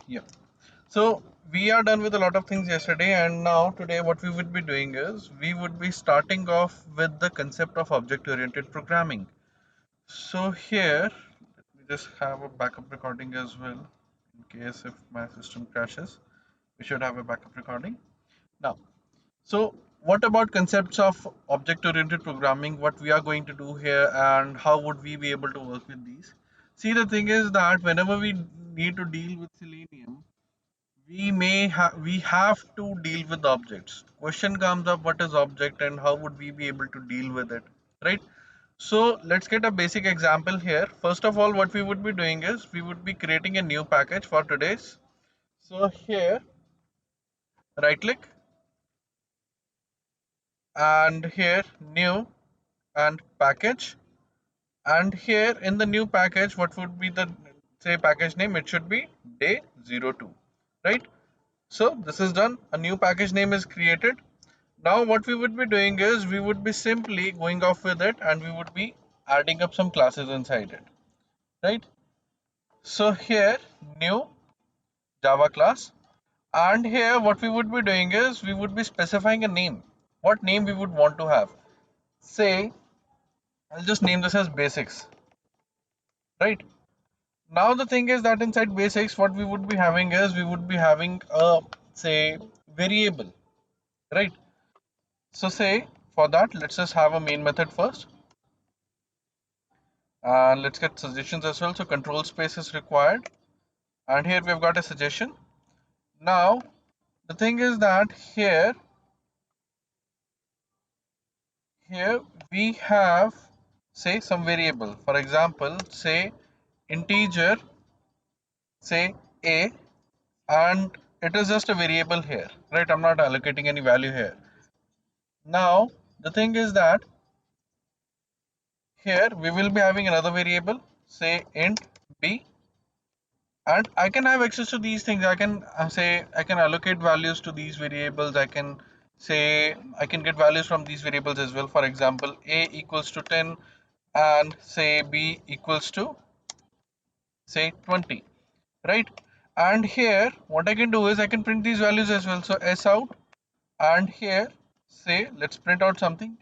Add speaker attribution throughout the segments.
Speaker 1: Yeah. So we are done with a lot of things yesterday, and now today what we would be doing is we would be starting off with the concept of object-oriented programming. So here, let me just have a backup recording as well, in case if my system crashes. We should have a backup recording. Now, so what about concepts of object-oriented programming? What we are going to do here, and how would we be able to work with these? See, the thing is that whenever we need to deal with Selenium, we have to deal with objects. Question comes up, what is object and how would we be able to deal with it, right? So let's get a basic example here. First of all, what we would be doing is we would be creating a new package for today's. So here, right click, and here new and package, and here in the new package, what would be the, say, package name? It should be day02, right? So this is done, a new package name is created. Now what we would be doing is we would be simply going off with it, and we would be adding up some classes inside it, right? So here new Java class, and here what we would be doing is we would be specifying a name, what name we would want to have. Say I'll just name this as basics, right? Now the thing is that inside basics what we would be having is we would be having a, say, variable, right? So say for that let's just have a main method first, and let's get suggestions as well. So control space is required, and here we've got a suggestion. Now the thing is that here we have, say, some variable, for example, say integer, say a, and it is just a variable here, right? I'm not allocating any value here. Now the thing is that here we will be having another variable, say int b, and I can have access to these things. I can say I can allocate values to these variables. I can say I can get values from these variables as well. For example, a equals to 10, and say b equals to, say, 20, right? And here what I can do is I can print these values as well. So s out, and here say let's print out something.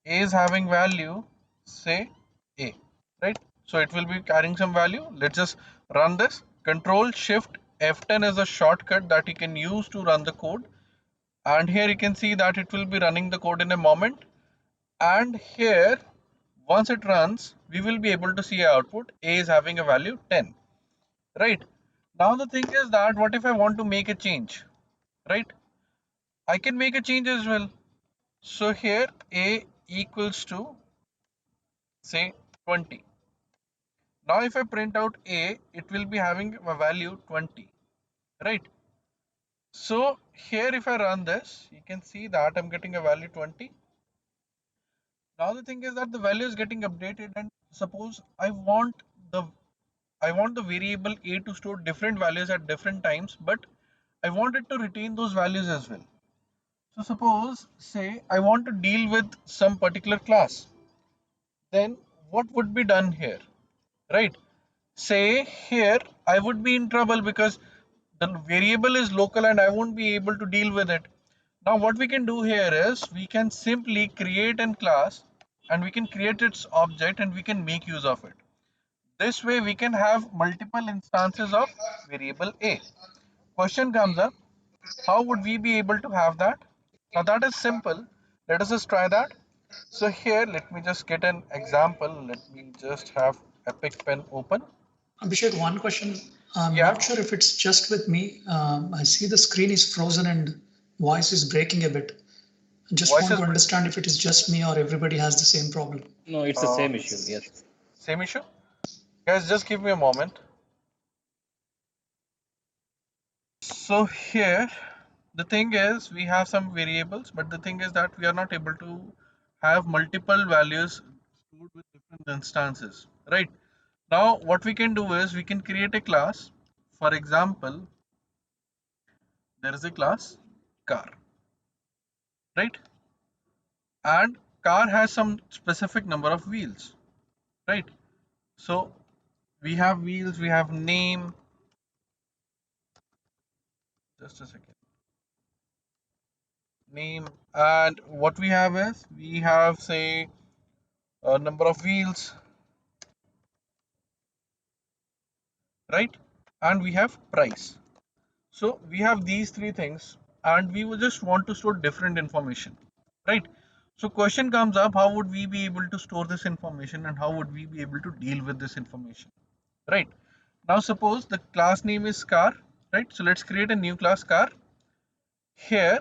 Speaker 1: A is having value, say a, right? So it will be carrying some value. Let's just run this. Control Shift F10 is a shortcut that you can use to run the code, and here you can see that it will be running the code in a moment. And here once it runs we will be able to see output. A is having a value 10, right? Now the thing is that what if I want to make a change, right? I can make a change as well. So here a equals to, say, 20. Now if I print out a, it will be having a value 20, right? So here if I run this, you can see that I'm getting a value 20. Now the thing is that the value is getting updated, and suppose I want the variable a to store different values at different times, but I want it to retain those values as well. So suppose, say, I want to deal with some particular class, then what would be done here, right? Say here I would be in trouble because the variable is local and I won't be able to deal with it. Now what we can do here is we can simply create a class, and we can create its object, and we can make use of it. This way we can have multiple instances of variable a. Question comes up, how would we be able to have that? Now that is simple. Let us just try that. So here let me just get an example. Let me just have Epic Pen open.
Speaker 2: Abhishek, one question. I'm
Speaker 1: Yeah.
Speaker 2: not sure if it's just with me. I see the screen is frozen and voice is breaking a bit. I just
Speaker 1: Voice
Speaker 2: want
Speaker 1: is
Speaker 2: to understand if it is just me or everybody has the same problem.
Speaker 3: No, it's the same issue. Yes.
Speaker 1: Same issue? Guys, just give me a moment. So here, the thing is we have some variables, but the thing is that we are not able to have multiple values stored with different instances, right? Now, what we can do is we can create a class. For example, there is a class car, right? And car has some specific number of wheels, right? So we have wheels, we have name, just a second. Name, and what we have is we have say a number of wheels, right? And we have price. So we have these three things, and we would just want to store different information, right? So question comes up, how would we be able to store this information and how would we be able to deal with this information, right? Now suppose the class name is car, right? So let's create a new class car. Here,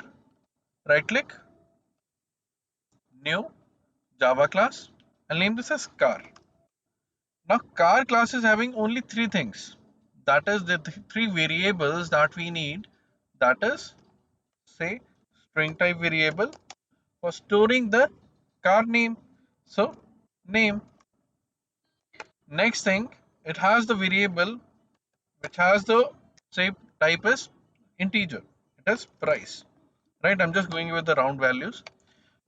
Speaker 1: right click, new Java class. I'll name this as car. Now car class is having only three things. That is the three variables that we need. That is say string type variable for storing the car name. So name. Next thing, it has the variable which has the say type is integer. It is price. Right? I'm just going with the round values.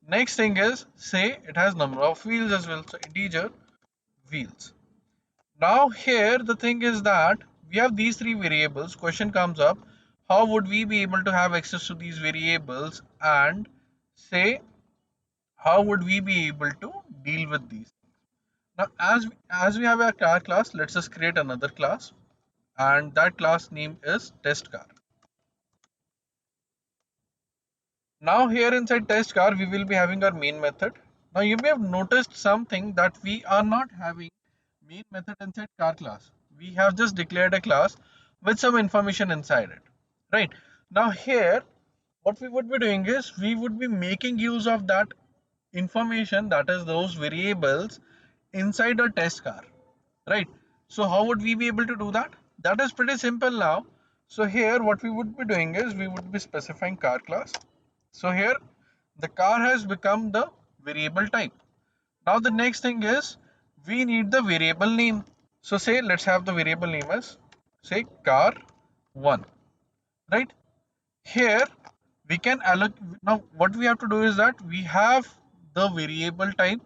Speaker 1: Next thing is say it has number of wheels as well. So integer wheels. Now here the thing is that we have these three variables. Question comes up, how would we be able to have access to these variables and say how would we be able to deal with these? Now as we have a car class, let's just create another class and that class name is test car. Now here inside test car we will be having our main method. Now you may have noticed something that we are not having main method inside car class. We have just declared a class with some information inside it. Right. Now here what we would be doing is we would be making use of that information, that is those variables inside a test car, right? So how would we be able to do that? That is pretty simple now. So here what we would be doing is we would be specifying car class. So here the car has become the variable type. Now the next thing is we need the variable name. So say let's have the variable name as say car1, right? Here we can allocate. Now what we have to do is that we have the variable type,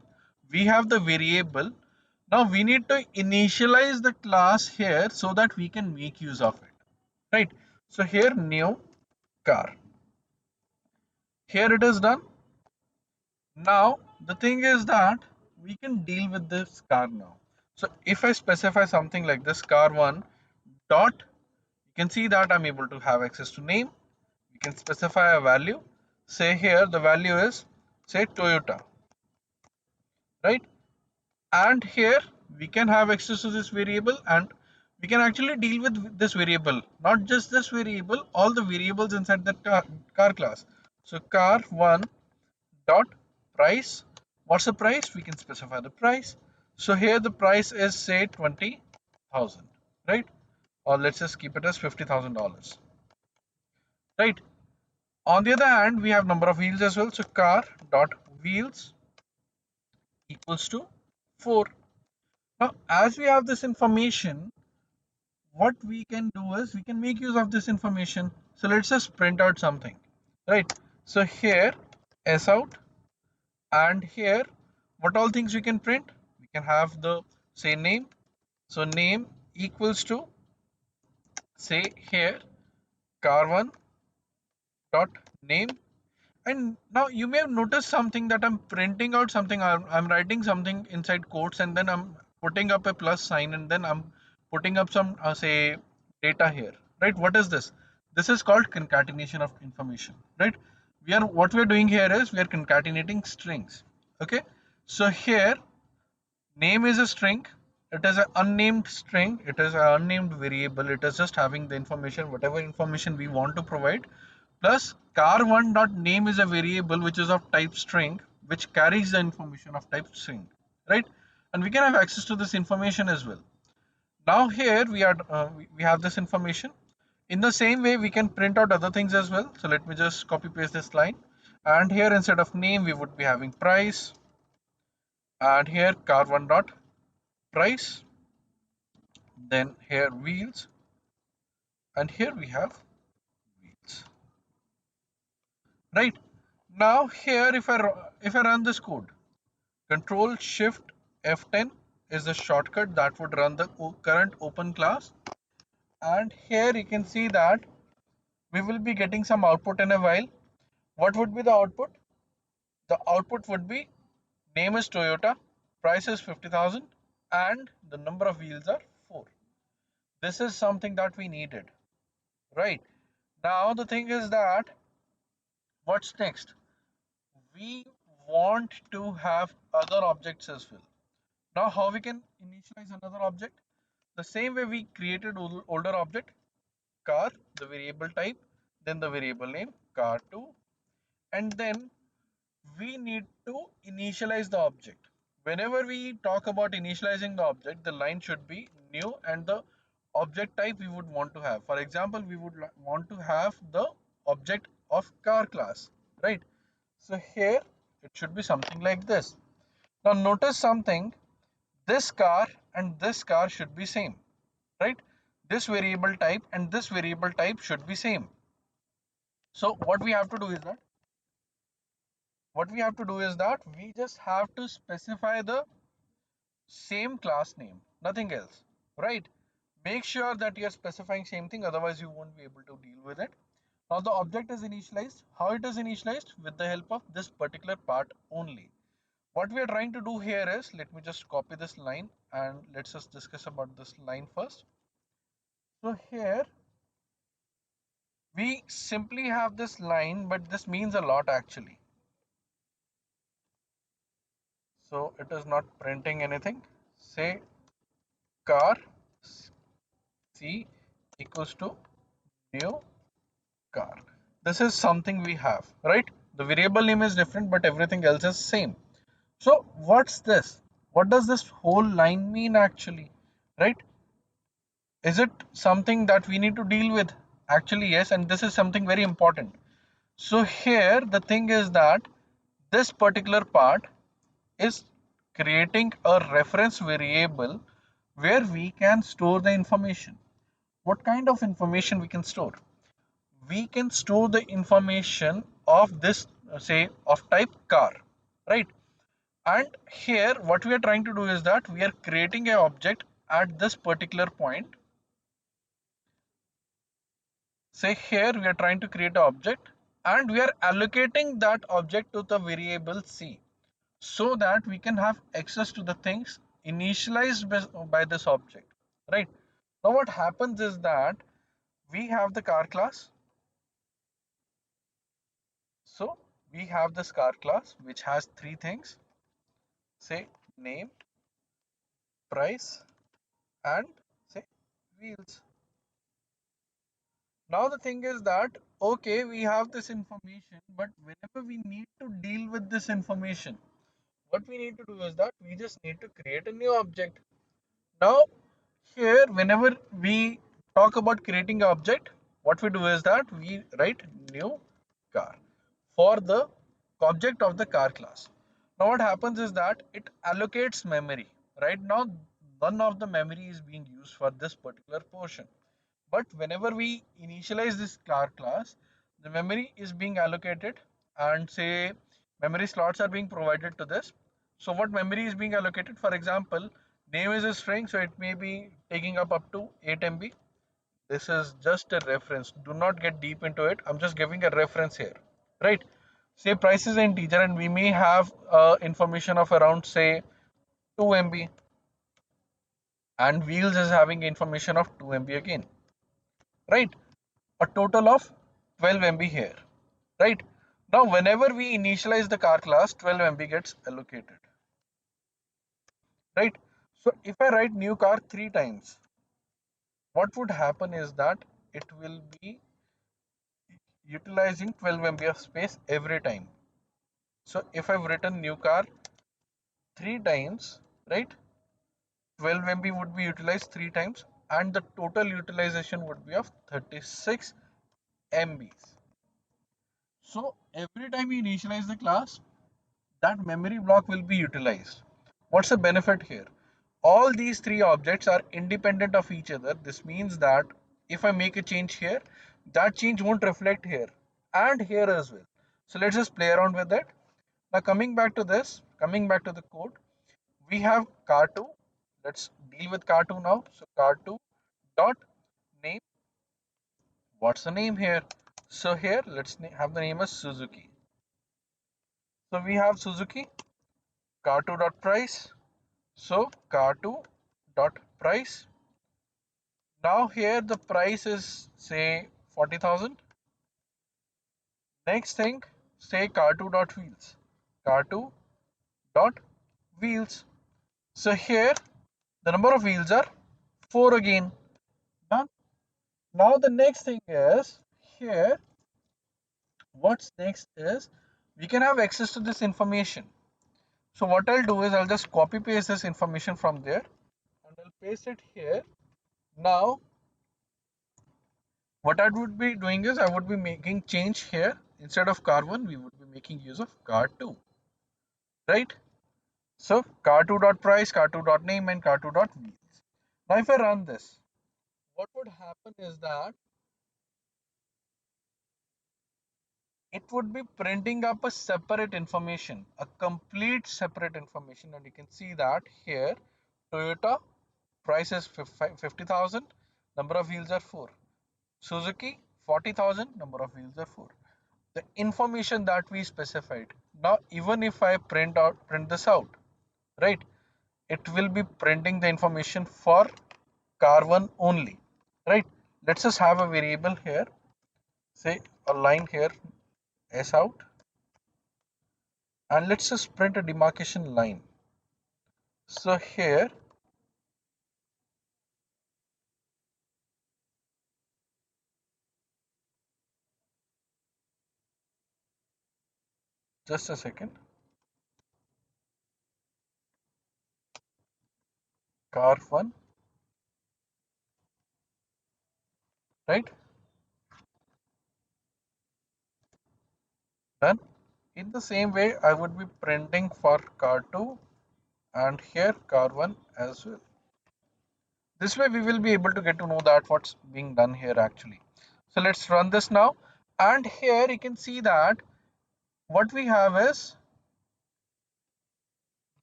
Speaker 1: we have the variable. Now we need to initialize the class here so that we can make use of it, right? So here new car, here it is done. Now the thing is that we can deal with this car now. So if I specify something like this car1 dot, you can see that I'm able to have access to name. We can specify a value. Say here the value is say Toyota, right? And here we can have access to this variable and we can actually deal with this variable, not just this variable, all the variables inside that car class. So car1 dot price. What's the price? We can specify the price. So here the price is say 20,000, right? Or let's just keep it as $50,000, right? On the other hand, we have number of wheels as well. So car dot wheels equals to 4. Now, as we have this information, what we can do is we can make use of this information. So let's just print out something, right? So here s out, and here what all things we can print? We can have the say name. So name equals to say here car1 dot name. And now you may have noticed something that I'm printing out something, I'm writing something inside quotes and then I'm putting up a plus sign and then I'm putting up some say data here, right? What is this? This is called concatenation of information, right? What we're doing here is we are concatenating strings. Okay, so here name is a string, it is an unnamed string, it is an unnamed variable, it is just having the information, whatever information we want to provide, plus car1 dot name is a variable which is of type string, which carries the information of type string, right? And we can have access to this information as well. Now here we have this information. In the same way we can print out other things as well. So let me just copy paste this line, and here instead of name we would be having price, and here car1 dot price, then here wheels, and here we have wheels, right? Now here if I run this code, control shift F10 is the shortcut that would run the current open class, and here you can see that we will be getting some output in a while. What would be the output? The output would be name is Toyota, price is 50,000, and the number of wheels are 4. This is something that we needed, right? Now the thing is that what's next? We want to have other objects as well. Now how we can initialize another object? The same way we created older object, car, the variable type, then the variable name, car2, and then we need to initialize the object. Whenever we talk about initializing the object, the line should be new and the object type we would want to have. For example, we would want to have the object of car class, right? So here it should be something like this. Now notice something, this car and this car should be same, right? This variable type and this variable type should be same. So what we have to do is that we just have to specify the same class name, nothing else, right? Make sure that you're specifying same thing, otherwise you won't be able to deal with it. Now the object is initialized. How it is initialized? With the help of this particular part only. What we are trying to do here is, let me just copy this line and let's just discuss about this line first. So here we simply have this line, but this means a lot actually. So it is not printing anything. Say car C equals to new car. This is something we have, right? The variable name is different, but everything else is same. So what's this? What does this whole line mean actually, right? Is it something that we need to deal with? Actually, yes, and this is something very important. So here the thing is that this particular part is creating a reference variable where we can store the information. What kind of information we can store? We can store the information of this, say, of type car, right? And here what we are trying to do is that we are creating an object at this particular point. Say here we are trying to create an object and we are allocating that object to the variable C so that we can have access to the things initialized by this object, right? Now what happens is that we have the car class. So we have this car class which has three things, say name, price, and say wheels. Now the thing is that, okay, we have this information, but whenever we need to deal with this information, what we need to do is that we just need to create a new object. Now here, whenever we talk about creating an object, what we do is that we write new car for the object of the car class. Now what happens is that it allocates memory. Right now, none of the memory is being used for this particular portion. But whenever we initialize this car class, the memory is being allocated and say memory slots are being provided to this. So what memory is being allocated? For example, name is a string, so it may be taking up to 8 MB. This is just a reference. Do not get deep into it. I'm just giving a reference here, right? Say price is an integer and we may have information of around say 2 MB and wheels is having information of 2 MB again, right? A total of 12 MB here, right? Now whenever we initialize the car class, 12 MB gets allocated, right? So if I write new car 3 times, what would happen is that it will be utilizing 12 MB of space every time. So if I've written new car 3 times, right, 12 MB would be utilized 3 times and the total utilization would be of 36 MBs. So every time you initialize the class, that memory block will be utilized. What's the benefit here? All these three objects are independent of each other. This means that if I make a change here, that change won't reflect here and here as well. So let's just play around with it. Now coming back to this, coming back to the code, we have car2. Let's deal with car2 now. So car2 dot name. What's the name here? So here let's have the name as Suzuki. So we have Suzuki car2 dot price. So car2 dot price. Now here the price is say 40,000. Next thing, say car2 dot wheels. Car2 dot wheels. So here the number of wheels are 4 again. Done. Now the next thing is here, what's next is we can have access to this information. So what I'll do is I'll just copy paste this information from there and I'll paste it here. Now what I would be doing is I would be making change here. Instead of car1 we would be making use of car2, right? So car2 dot price, car2 dot name, and car2 dot wheels. Now if I run this, what would happen is that it would be printing up a separate information, a complete separate information, and you can see that here Toyota price is 50,000, number of wheels are 4. Suzuki 40,000, number of wheels are 4. The information that we specified. Now even if I print this out, right, it will be printing the information for car1 only, right? Let's just have a variable here, say a line here s out, and let's just print a demarcation line. So here just a second, car1, right, done. In the same way I would be printing for car2 and here car1 as well. This way we will be able to get to know that what's being done here actually. So let's run this now, and here you can see that what we have is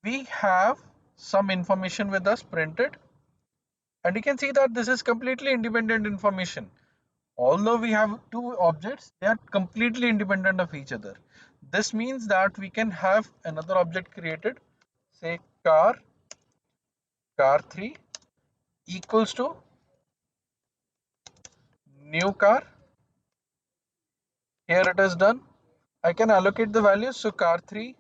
Speaker 1: we have some information with us printed, and you can see that this is completely independent information. Although we have two objects, they are completely independent of each other. This means that we can have another object created, say car3 equals to new car. Here it is done. I can allocate the values. So car3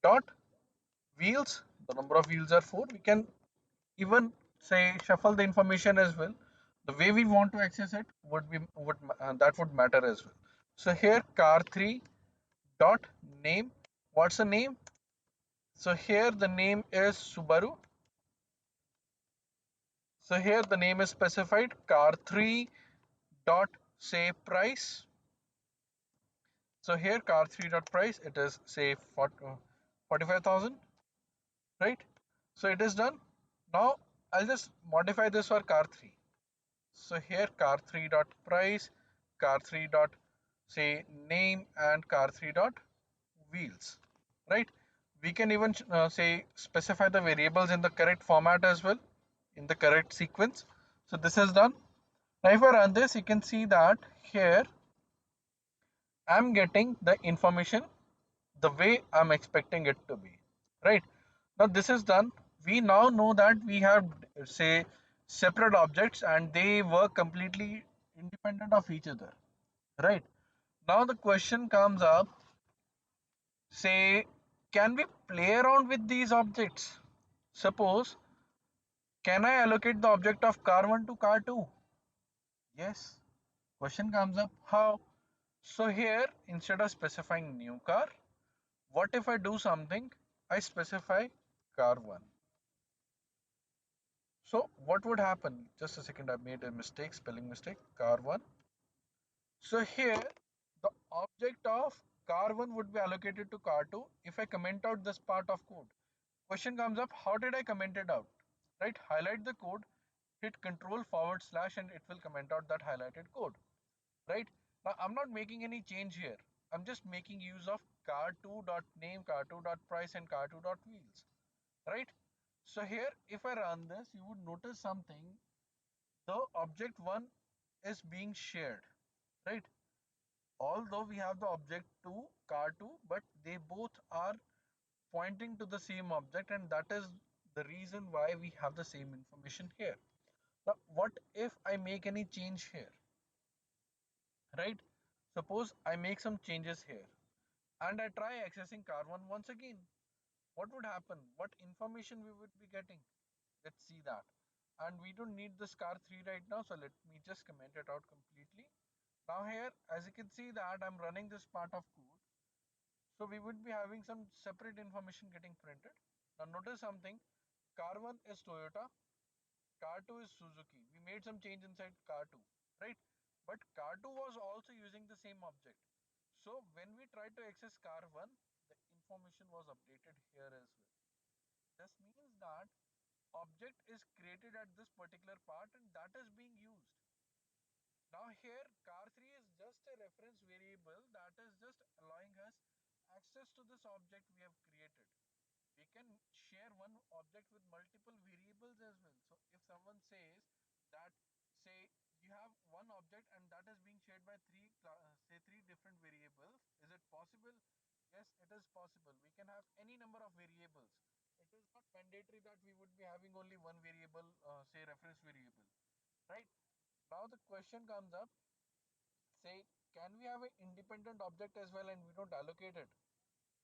Speaker 1: dot wheels, the number of wheels are 4. We can even say shuffle the information as well. The way we want to access it that would matter as well. So here car3 dot name. What's the name? So here the name is Subaru. So here the name is specified car3 dot say price. So here car3 dot price, it is say 45,000, right? So it is done. Now I'll just modify this for car3. So here car3 dot price, car3 dot say name, and car3 dot wheels, right? We can even say specify the variables in the correct format as well, in the correct sequence. So this is done. Now if I run this, you can see that here I'm getting the information the way I'm expecting it to be, right? Now this is done. We now know that we have say separate objects and they work completely independent of each other, right? Now the question comes up, say, can we play around with these objects? Suppose, can I allocate the object of car1 to car2? Yes. Question comes up, how? So here, instead of specifying new car, what if I do something? I specify car1. So what would happen? Just a second, I made a mistake, spelling mistake, car1. So here, the object of car1 would be allocated to car2 if I comment out this part of code. Question comes up, how did I comment it out? Right, highlight the code, hit control forward slash, and it will comment out that highlighted code. Right, now I'm not making any change here. I'm just making use of car2 dot name, car2 dot price, and car2 dot wheels. Right, so here if I run this, you would notice something. The object one is being shared, right? Although we have the object 2, car 2, but they both are pointing to the same object, and that is the reason why we have the same information here. Now, what if I make any change here, right? Suppose I make some changes here and I try accessing car 1 once again. What would happen? What information we would be getting? Let's see that. And we don't need this car 3 right now, so let me just comment it out completely. Now here, as you can see that I'm running this part of code. So we would be having some separate information getting printed. Now notice something, car 1 is Toyota, car 2 is Suzuki. We made some change inside car 2, right? But car 2 was also using the same object. So when we tried to access car 1, the information was updated here as well. This means that object is created at this particular part and that is being used. Now here car 3 is just a reference variable that is just allowing us access to this object we have created. We can share one object with multiple variables as well. So if someone says that, say you have one object and that is being shared by three different variables, is it possible? Yes, it is possible. We can have any number of variables. It is not mandatory that we would be having only one variable, say reference variable, right? Now the question comes up, say, can we have an independent object as well and we don't allocate it?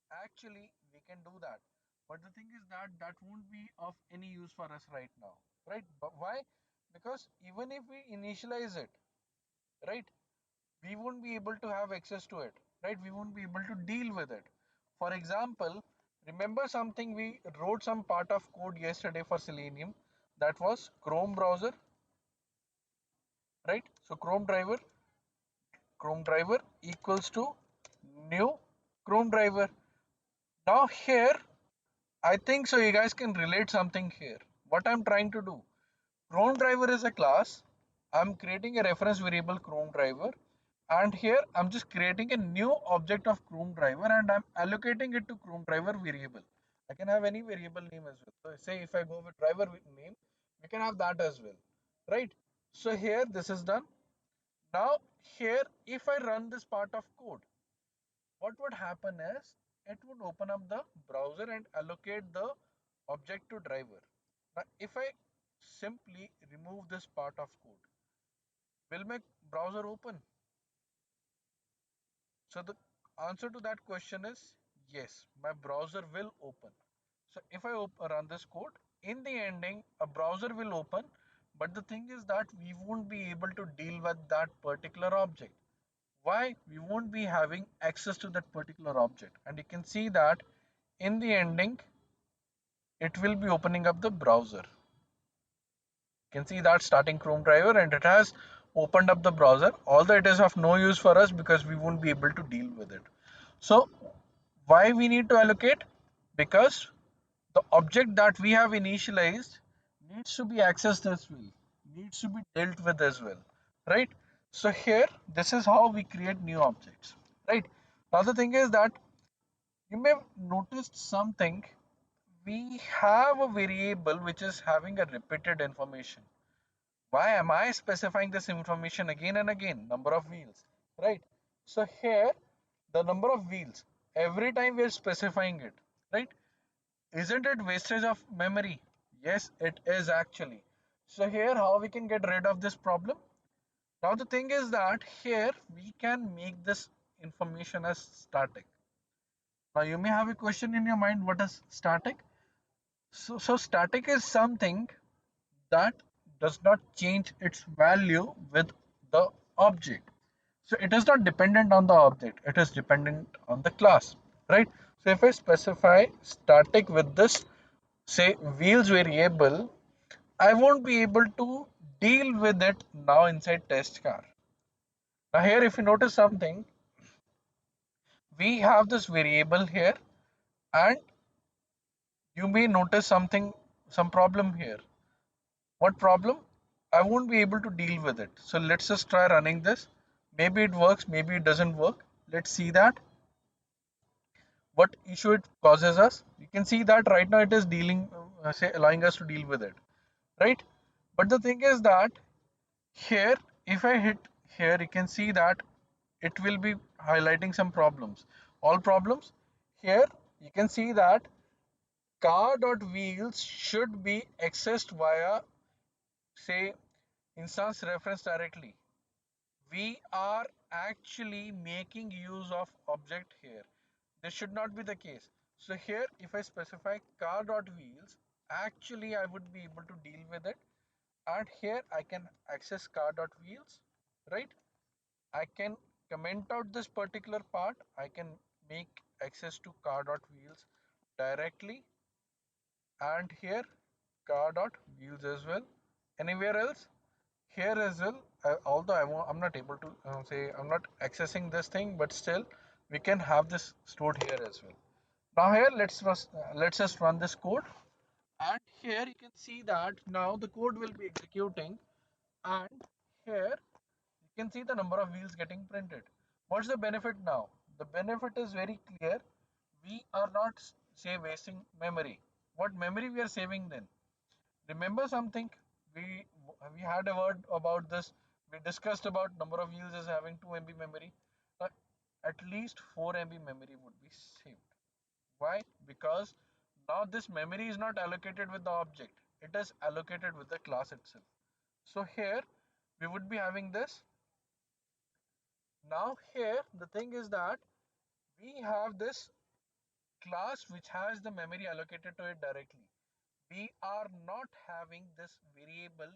Speaker 1: Actually, we can do that. But the thing is that that won't be of any use for us right now, right? But why? Because even if we initialize it, right, we won't be able to have access to it, right? We won't be able to deal with it. For example, remember something, we wrote some part of code yesterday for Selenium, that was Chrome browser, right? So Chrome driver equals to new Chrome driver. Now here, I think so you guys can relate something here. What I'm trying to do, Chrome driver is a class. I'm creating a reference variable Chrome driver, and here I'm just creating a new object of Chrome driver and I'm allocating it to Chrome driver variable. I can have any variable name as well. So say if I go with driver name, we can have that as well, right? So here this is done. Now here if I run this part of code, what would happen is it would open up the browser and allocate the object to driver. Now if I simply remove this part of code, will my browser open? So the answer to that question is yes, my browser will open. So if I run this code, in the ending, a browser will open, but the thing is that we won't be able to deal with that particular object. Why? We won't be having access to that particular object. And you can see that in the ending, it will be opening up the browser. You can see that starting Chrome driver and it has opened up the browser, although it is of no use for us because we won't be able to deal with it. So why we need to allocate? Because the object that we have initialized needs to be accessed as well, needs to be dealt with as well, right? So here, this is how we create new objects, right? Now the thing is that you may have noticed something. We have a variable which is having a repeated information. Why am I specifying this information again and again? Number of wheels, right? So here, the number of wheels, every time we are specifying it, right? Isn't it wastage of memory? Yes, it is actually. So here, how we can get rid of this problem? Now the thing is that here we can make this information as static. Now you may have a question in your mind, what is static? So static is something that does not change its value with the object. So it is not dependent on the object, it is dependent on the class, right? So if I specify static with this, say wheels variable, I won't be able to deal with it now inside test car. Now here if you notice something, we have this variable here and you may notice something, some problem here. What problem? I won't be able to deal with it. So let's just try running this. Maybe it works, maybe it doesn't work. Let's see that. What issue it causes us. You can see that right now it is dealing, say allowing us to deal with it, right? But the thing is that here if I hit here, you can see that it will be highlighting some problems. All problems. Here you can see that car.wheels should be accessed via, say, instance reference directly. We are actually making use of object here. This should not be the case. So here, if I specify car.wheels, actually I would be able to deal with it. And here I can access car.wheels, right? I can comment out this particular part. I can make access to car.wheels directly, and here car.wheels as well. Anywhere else? Here as well, although I'm not able to say I'm not accessing this thing, but still we can have this stored here as well. Now here let's just run this code, and here you can see that now the code will be executing, and here you can see the number of wheels getting printed. What's the benefit now? The benefit is very clear. We are not, say, wasting memory. What memory we are saving then? Remember something? We we had a word about this. We discussed about number of wheels as having 2 MB memory. Uh, at least 4 MB memory would be saved. Why? Because now this memory is not allocated with the object. It is allocated with the class itself. So here we would be having this. Now here the thing is that we have this class which has the memory allocated to it directly. We are not having this variable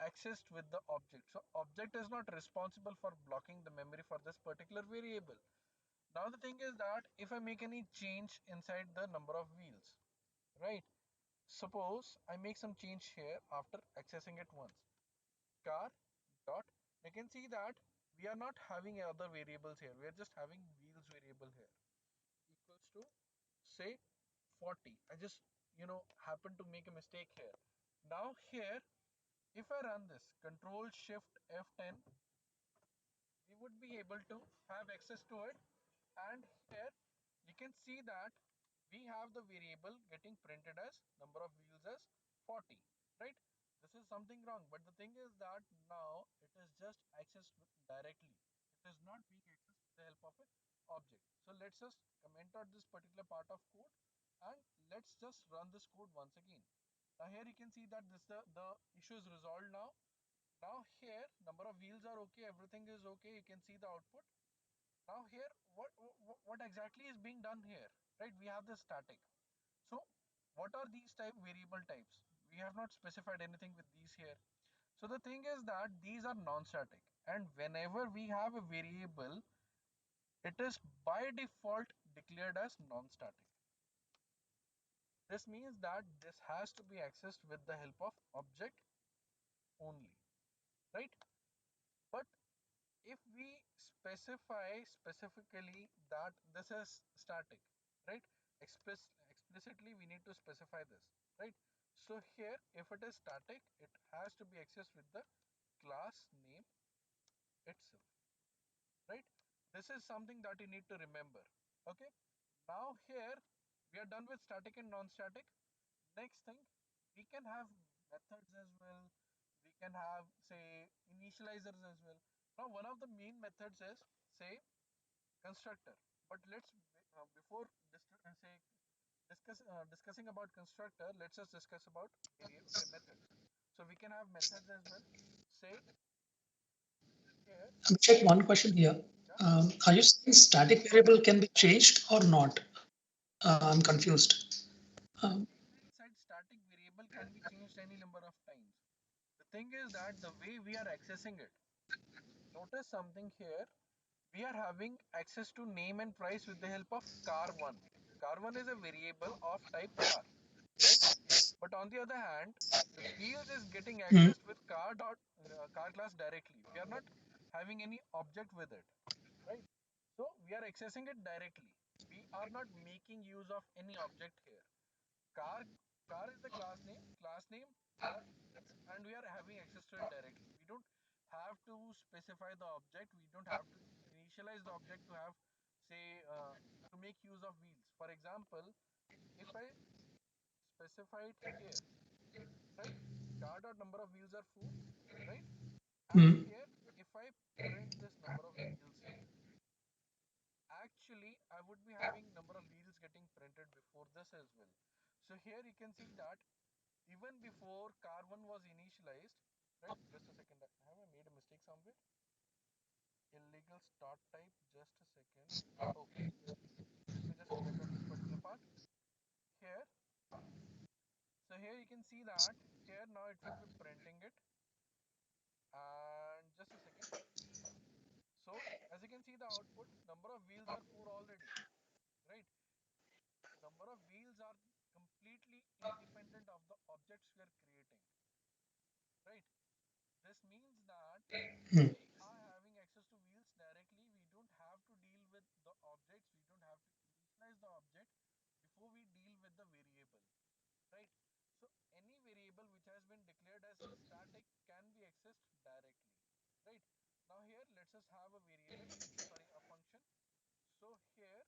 Speaker 1: accessed with the object. So object is not responsible for blocking the memory for this particular variable. Now the thing is that if I make any change inside the number of wheels, right? Suppose I make some change here after accessing it once. Car dot, you can see that we are not having other variables here. We are just having wheels variable here, equals to, say, 40. I just happen to make a mistake here. Now here, if I run this control shift F10, we would be able to have access to it, and here you can see that we have the variable getting printed as number of wheels as 40, right? This is something wrong, but the thing is that now it is just accessed directly. It is not being accessed with the help of an object. So let's just comment out this particular part of code, and let's just run this code once again. Now here you can see that the issue is resolved now. Now here number of wheels are okay, everything is okay. You can see the output. Now here what exactly is being done here, right? We have the static. So what are these type variable types? We have not specified anything with these here. So the thing is that these are non-static, and whenever we have a variable, it is by default declared as non-static. This means that this has to be accessed with the help of object only, right? But if we specify specifically that this is static, right? Explicitly we need to specify this, right? So here, if it is static, it has to be accessed with the class name itself, right? This is something that you need to remember. Okay, now here we are done with static and non-static. Next thing, we can have methods as well. We can have, say, initializers as well. Now one of the main methods is, say, constructor. But let's before say discussing about constructor, let's just discuss about say methods. So we can have methods as well. Say here,
Speaker 2: Check one question here.
Speaker 1: yeah,
Speaker 2: Are you saying static variable can be changed or not? I'm confused. Um,
Speaker 1: inside static variable can be changed any number of times. The thing is that the way we are accessing it, notice something here. We are having access to name and price with the help of car1. Car1 is a variable of type car, right? But on the other hand, the wheels is getting
Speaker 2: mm,
Speaker 1: accessed with car class directly. We are not having any object with it, right? So we are accessing it directly. We are not making use of any object here. Car car is the class name, and we are having access to it directly. We don't have to specify the object. We don't have to initialize the object to have, say, to make use of wheels. For example, if I specify it here, right? Car dot number of wheels are 4, right? And
Speaker 2: mm,
Speaker 1: here, eventually I would be having number of wheels getting printed before this as well. So here you can see that even before car1 was initialized, right? Just a second, have I made a mistake somewhere? Illegal start type, just a second. Okay, let me just comment on this particular part here. So here you can see that here now it will be printing it, and just a second. So as you can see the output, number of wheels are 4 already, right? Number of wheels are completely independent of the objects we are creating, right? This means that
Speaker 2: Hmm.
Speaker 1: we are having access to wheels directly. We don't have to deal with the objects. We don't have to initialize the object before we deal with the variable, right? So any variable which has been declared as static can be accessed directly, right? Now here let's just have a variable, sorry, a function. So here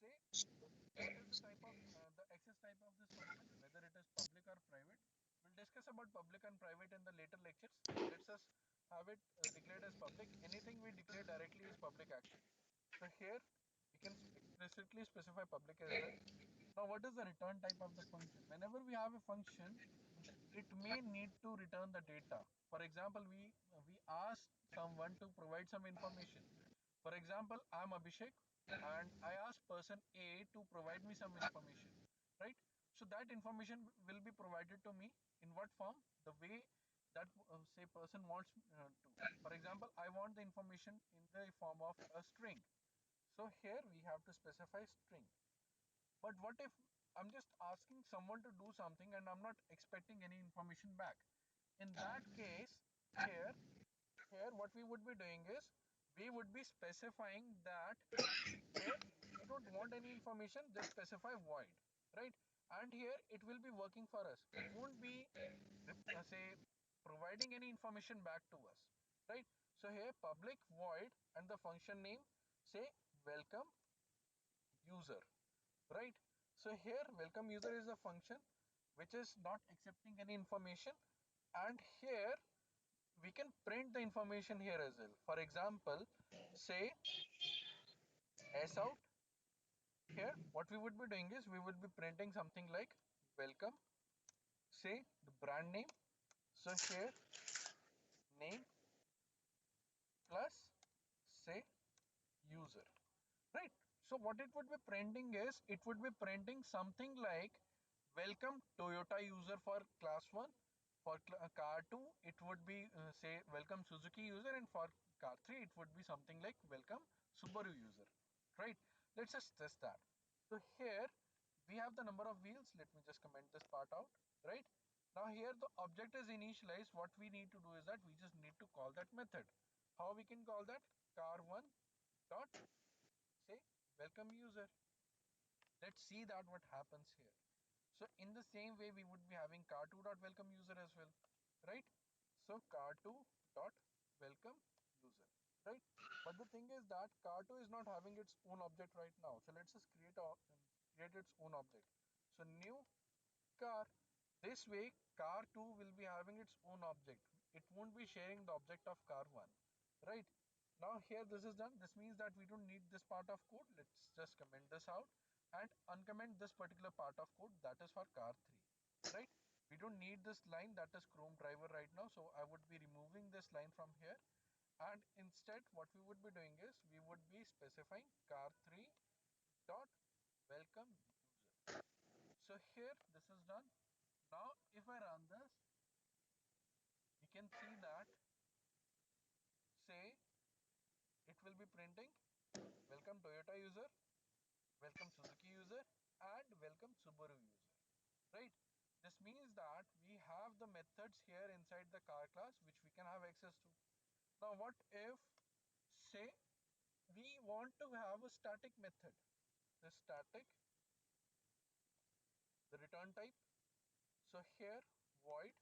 Speaker 1: say what is the type of the access type of this function, whether it is public or private. We'll discuss about public and private in the later lectures. Let's just have it declared as public. Anything we declare directly is public actually. So here we can explicitly specify public as well. Now what is the return type of the function? Whenever we have a function, it may need to return the data. For example, we ask someone to provide some information. For example, I'm Abhishek and I ask person A to provide me some information, right? So that information will be provided to me in what form? The way that say person wants to. For example, I want the information in the form of a string. So here we have to specify string. But what if I'm just asking someone to do something and I'm not expecting any information back? In that case, here, here what we would be doing is we would be specifying that here we don't want any information, just specify void, right? And here it will be working for us. It won't be say providing any information back to us, right? So here public void and the function name say welcome user, right? So here welcome user is a function which is not accepting any information, and here we can print the information here as well. For example, say s out. Here what we would be doing is we would be printing something like welcome, say the brand name. So here name plus say user, right? So what it would be printing is it would be printing something like welcome Toyota user for class 1. For car 2 it would be say welcome Suzuki user, and for car 3 it would be something like welcome Subaru user, right? Let's just test that. So here we have the number of wheels. Let me just comment this part out, right? Now here the object is initialized. What we need to do is that we just need to call that method. How we can call that? Car1 dot say welcome user. Let's see that what happens here. So in the same way we would be having car2 dot welcome user as well, right? So car2 dot welcome user, right? But the thing is that car2 is not having its own object right now. So let's just create its own object. So new car. This way car2 will be having its own object. It won't be sharing the object of car1, right? Now here this is done. This means that we don't need this part of code. Let's just comment this out and uncomment this particular part of code that is for car3, right? We don't need this line, that is Chrome driver right now. So I would be removing this line from here, and instead what we would be doing is we would be specifying car3 dot welcome user. So here this is done. Now if I run this, we can see that say it will be printing welcome Toyota user, welcome Suzuki user, and welcome Subaru user, right? This means that we have the methods here inside the car class which we can have access to. Now what if say we want to have a static method? The static, the return type. So here void,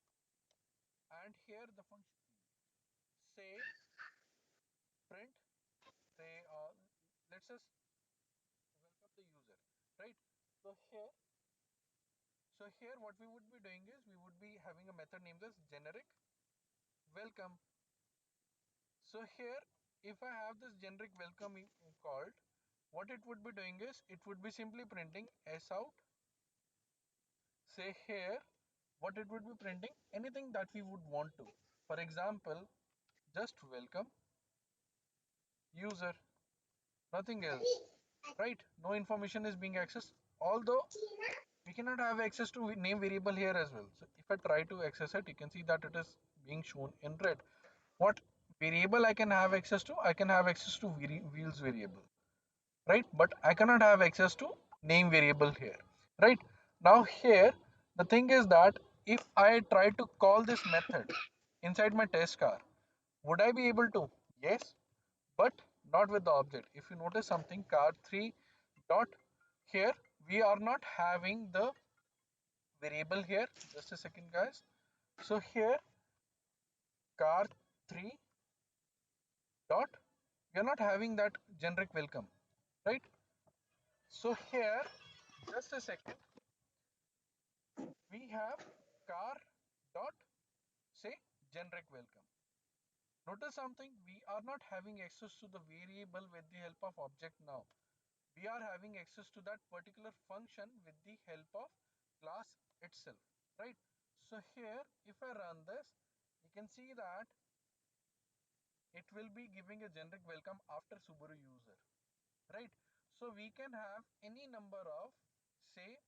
Speaker 1: and here the function say print, say let's just welcome the user, right? So here, so here what we would be doing is we would be having a method named as generic welcome. So here if I have this generic welcome called, what it would be doing is it would be simply printing s out. Say here, what it would be printing anything that we would want to. For example, just welcome user, nothing else, right? No information is being accessed. Although we cannot have access to name variable here as well. So if I try to access it, you can see that it is being shown in red. What variable I can have access to? I can have access to wheels variable, right? But I cannot have access to name variable here, right? Now here, the thing is that if I try to call this method inside my test car, would I be able to? Yes, but not with the object. If you notice something, car3 dot here, we are not having the variable here. Just a second, guys. So here, car3 dot, we are not having that generic welcome, right? So here, just a second, we have car dot say generic welcome. Notice something, we are not having access to the variable with the help of object now. We are having access to that particular function with the help of class itself, right? So here, if I run this, you can see that it will be giving a generic welcome after Subaru user, right? So we can have any number of say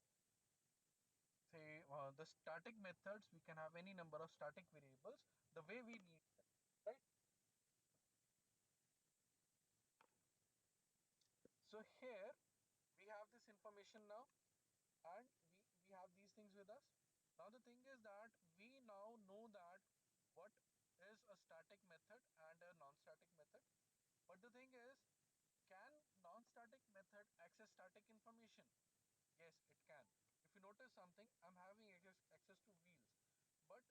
Speaker 1: the static methods. We can have any number of static variables the way we need them, right? So here we have this information now, and we have these things with us. Now the thing is that we now know that what is a static method and a non-static method. But the thing is, can non-static method access static information? Yes, it can. If you notice something, I'm having access to wheels, but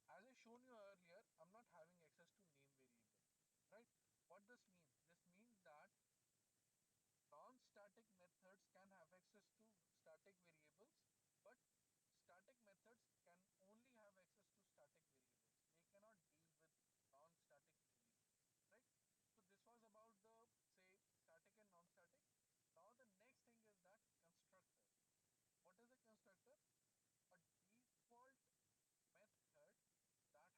Speaker 1: as I shown you earlier, I'm not having access to name variable, right? What this means? This means that non-static methods can have access to static variables, but static methods can only have access to static variables. They cannot deal with non-static variables, right? So this was about the say static and non-static. Now the next thing is that constructor. What is a constructor? A default method that has to be executed whenever we initialize the class. For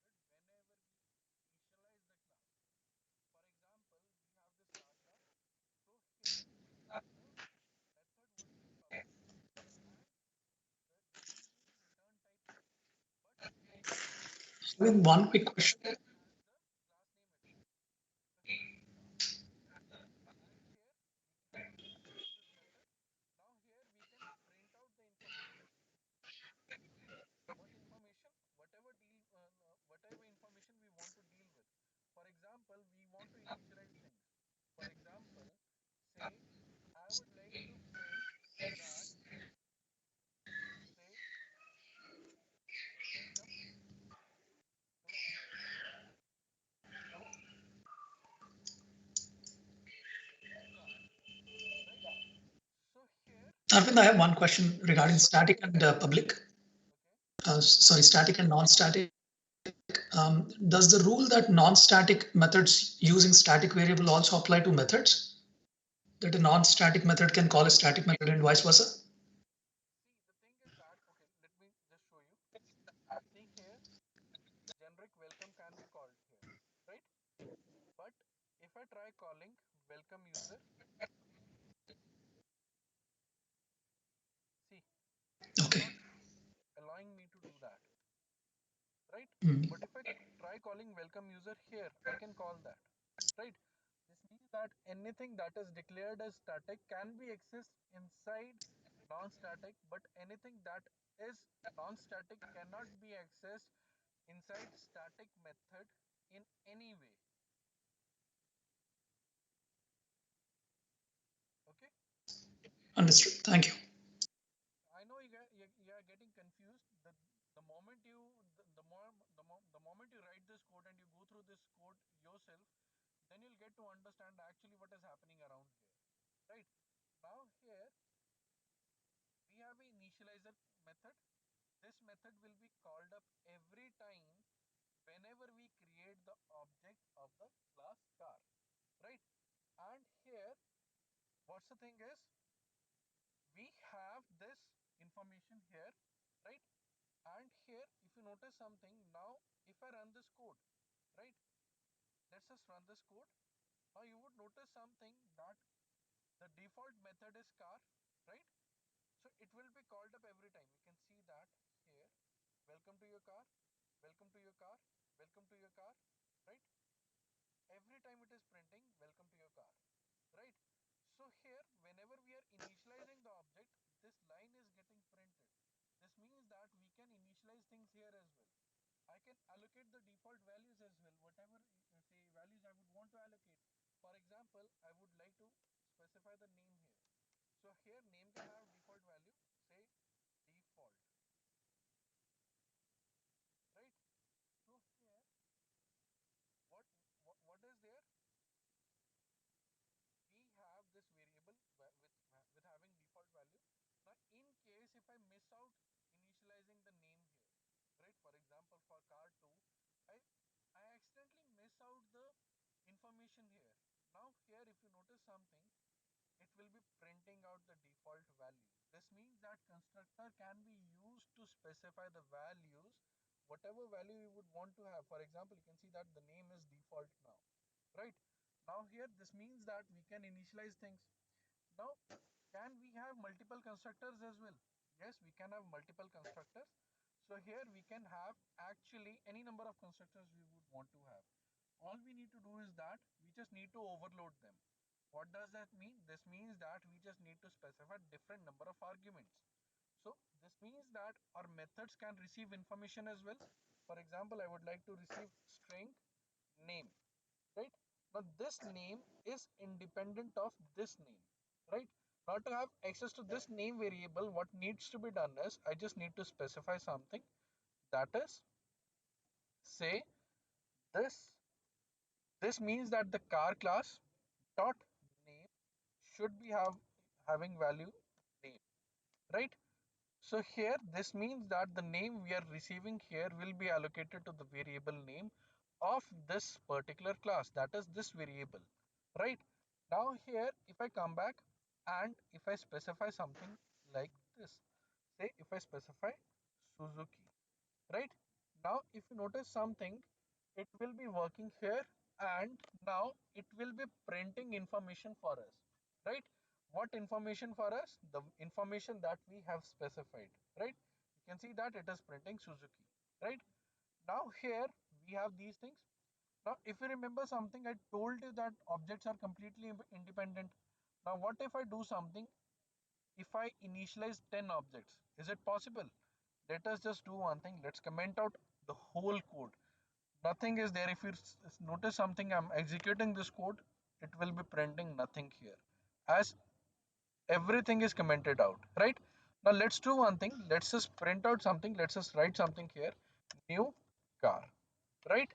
Speaker 1: example, we have this car class. So here the method would be public and the default return type is true. But
Speaker 2: Having one quick question.
Speaker 1: has the class name itself. So here and here we have access to this method. Now here we can print out the information. What information? Whatever information we want to deal with. For example, we want to initialize things. For example, say I would like to print that say welcome to car, right? So here,
Speaker 2: Arvind, I have one question regarding static and public.
Speaker 1: okay,
Speaker 2: Sorry, static and non-static. Does the rule that non-static methods using static variable also apply to methods? That a non-static method can call a static method and vice versa?
Speaker 1: see the thing is that okay, let me just show you. See here, generic welcome can be called here, right? But if I try calling welcome user, see, it's
Speaker 2: Okay.
Speaker 1: not allowing me to do that, right?
Speaker 2: Mm.
Speaker 1: But if I try calling welcome user here, I can call that, right? This means that anything that is declared as static can be accessed inside non-static, but anything that is non-static cannot be accessed inside static method in any way. Okay,
Speaker 2: Understood. Thank you.
Speaker 1: I know you are getting confused. The moment you the moment you write this code and you go through this code yourself, then you'll get to understand actually what is happening around here. Right now here we have an initializer method. This method will be called up every time whenever we create the object of the class car, right? And here what's the thing is, we have this information here, right? And here, if you notice something, now if I run this code, right? Let's just run this code. Now you would notice something that the default method is car, right? So it will be called up every time. You can see that here. Welcome to your car, welcome to your car, welcome to your car, right? Every time it is printing, welcome to your car, right? So here, whenever we are initializing the object, this line is getting printed. This means that we can initialize things here as well. I can allocate the default values as well, whatever say values I would want to allocate. For example, I would like to specify the name here. So here name can have default value, say default, right? So here what what is there? We have this variable with having default value. Now in case if I miss out initializing the name here, right? For example, for car 2, I I accidentally miss out the information here. Now here if you notice something, it will be printing out the default value. This means that constructor can be used to specify the values, whatever value you would want to have. For example, you can see that the name is default now, right? Now here this means that we can initialize things. Now, can we have multiple constructors as well? Yes, we can have multiple constructors. So here we can have actually any number of constructors we would want to have. All we need to do is that we just need to overload them. What does that mean? This means that we just need to specify different number of arguments. So this means that our methods can receive information as well. For example, I would like to receive string name, right? Now this name is independent of this name, right? Now to have access to this name variable, what needs to be done is I just need to specify something, that is, say this. This means that the car class dot name should be having value name, right? So here this means that the name we are receiving here will be allocated to the variable name of this particular class, that is this variable, right? Now here if I come back and if I specify something like this, say if I specify Suzuki, right? Now if you notice something, it will be working here and now it will be printing information for us, right? What information for us? The information that we have specified, right? You can see that it is printing Suzuki, right? Now here we have these things. Now if you remember something, I told you that objects are completely independent. Now what if I do something, if I initialize 10 objects, is it possible? Let us just do one thing. Let's comment out the whole code. Nothing is there. If you notice something, I'm executing this code, it will be printing nothing here, as everything is commented out, right? Now let's do one thing. Let's just print out something. Let's just write something here. New car, right?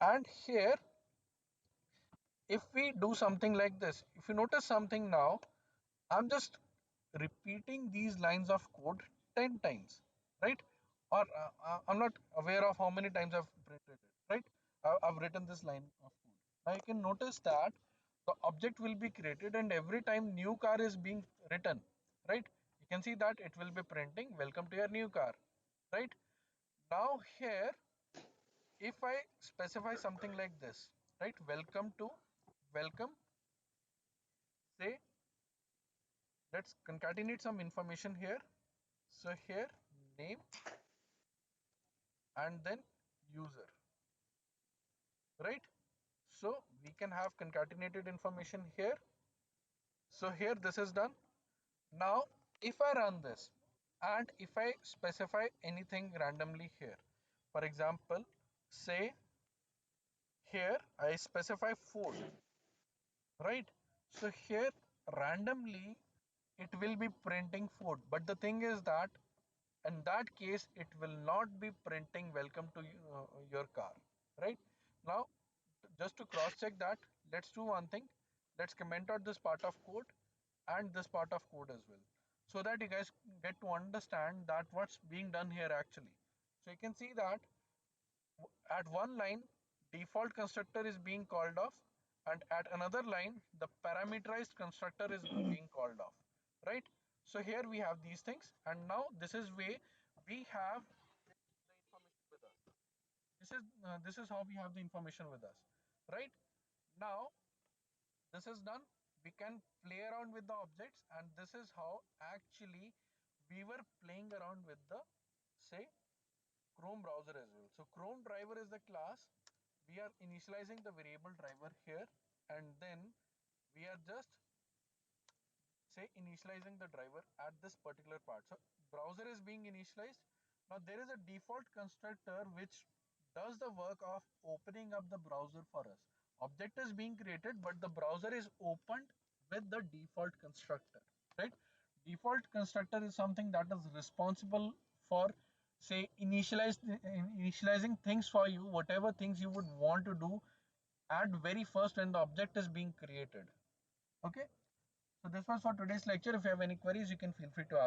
Speaker 1: And here, if we do something like this, if you notice something now, I'm just repeating these lines of code 10 times, right? Or I'm not aware of how many times I've printed it, right? I've written this line of code. Now you can notice that the object will be created and every time new car is being written, right? You can see that it will be printing welcome to your new car, right? Now here, if I specify something like this, right? Welcome, say, let's concatenate some information here. So here name and then user, right? So we can have concatenated information here. So here this is done. Now if I run this and if I specify anything randomly here, for example, say here I specify food, right? So here randomly it will be printing food, but the thing is that in that case it will not be printing welcome to your car, right? Now just to cross check that, let's do one thing. Let's comment out this part of code and this part of code as well, so that you guys get to understand that what's being done here actually. So you can see that at one line default constructor is being called off and at another line the parameterized constructor is being called off, right? So here we have these things, and now this is way we have the information with us. This is how we have the information with us, right? Now this is done, we can play around with the objects, and this is how actually we were playing around with the, say, Chrome browser as well. So Chrome driver is the class. We are initializing the variable driver here, and then we are just, say, initializing the driver at this particular part. So browser is being initialized. Now there is a default constructor which does the work of opening up the browser for us. Object is being created, but the browser is opened with the default constructor, right? Default constructor is something that is responsible for, say, initializing things for you, whatever things you would want to do at very first when the object is being created. Okay, so this was for today's lecture. If you have any queries, you can feel free to ask.